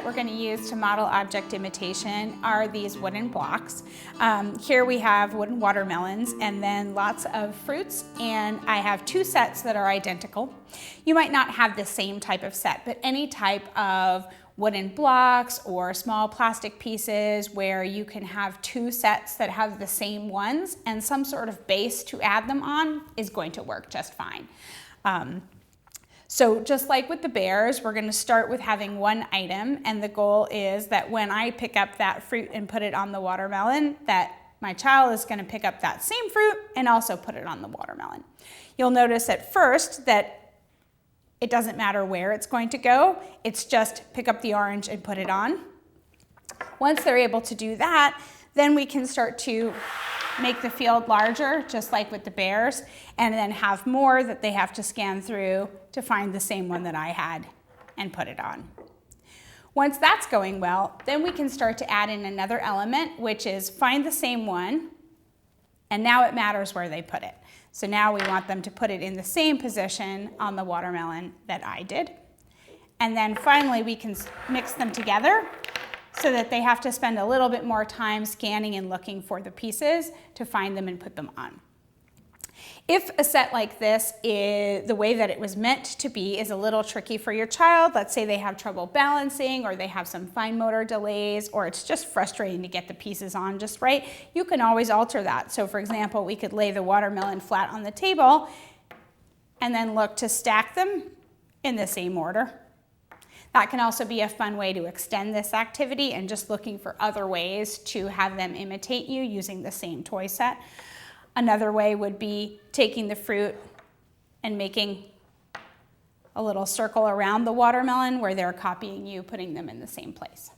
we're going to use to model object imitation are these wooden blocks. Here we have wooden watermelons and then lots of fruits, and I have two sets that are identical. You might not have the same type of set, but any type of wooden blocks or small plastic pieces where you can have two sets that have the same ones and some sort of base to add them on is going to work just fine. So just like with the bears, we're going to start with having one item, and the goal is that when I pick up that fruit and put it on the watermelon, that my child is going to pick up that same fruit and also put it on the watermelon. You'll notice at first that it doesn't matter where it's going to go, it's just pick up the orange and put it on. Once they're able to do that, then we can start to make the field larger, just like with the bears, and then have more that they have to scan through to find the same one that I had and put it on. Once that's going well, then we can start to add in another element, which is find the same one, and now it matters where they put it. So now we want them to put it in the same position on the watermelon that I did. And then finally we can mix them together so that they have to spend a little bit more time scanning and looking for the pieces to find them and put them on. If a set like this, the way that it was meant to be, is a little tricky for your child, let's say they have trouble balancing or they have some fine motor delays or it's just frustrating to get the pieces on just right, you can always alter that. So for example, we could lay the watermelon flat on the table and then look to stack them in the same order. That can also be a fun way to extend this activity and just looking for other ways to have them imitate you using the same toy set. Another way would be taking the fruit and making a little circle around the watermelon where they're copying you, putting them in the same place.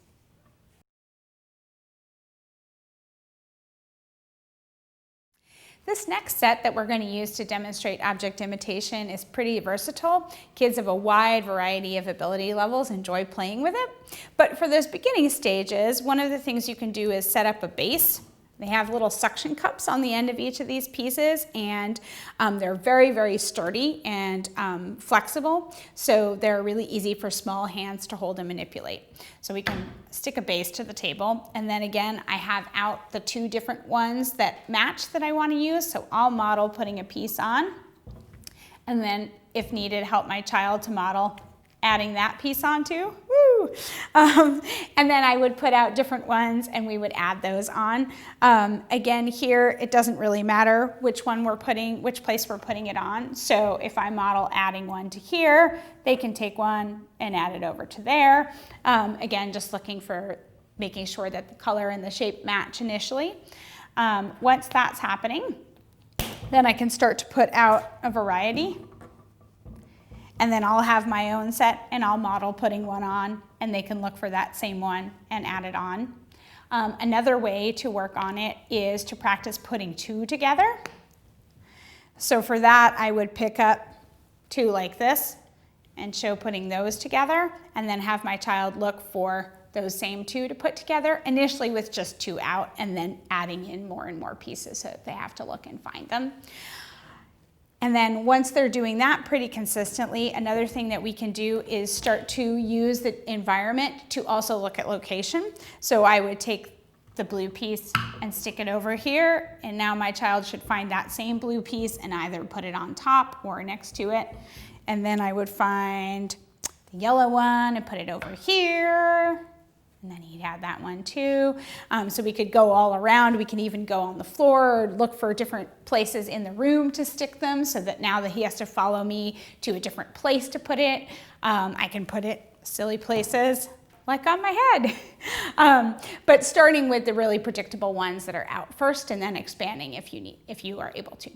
This next set that we're going to use to demonstrate object imitation is pretty versatile. Kids of a wide variety of ability levels enjoy playing with it. But for those beginning stages, one of the things you can do is set up a base. They have little suction cups on the end of each of these pieces, and they're very, very sturdy and flexible, so they're really easy for small hands to hold and manipulate. So we can stick a base to the table, and then again, I have out the two different ones that match that I want to use, so I'll model putting a piece on, and then if needed, help my child to model adding that piece on too. Woo! And then I would put out different ones and we would add those on. Again, here it doesn't really matter which place we're putting it on. So if I model adding one to here, they can take one and add it over to there. Again, just looking for making sure that the color and the shape match initially. Once that's happening, then I can start to put out a variety. And then I'll have my own set and I'll model putting one on and they can look for that same one and add it on. Another way to work on it is to practice putting two together. So for that, I would pick up two like this and show putting those together and then have my child look for those same two to put together, initially with just two out and then adding in more and more pieces so that they have to look and find them. And then once they're doing that pretty consistently, another thing that we can do is start to use the environment to also look at location. So I would take the blue piece and stick it over here, and now my child should find that same blue piece and either put it on top or next to it. And then I would find the yellow one and put it over here. And then he'd have that one too. So we could go all around. We can even go on the floor or look for different places in the room to stick them so that now that he has to follow me to a different place to put it, I can put it silly places like on my head. But starting with the really predictable ones that are out first and then expanding if you are able to.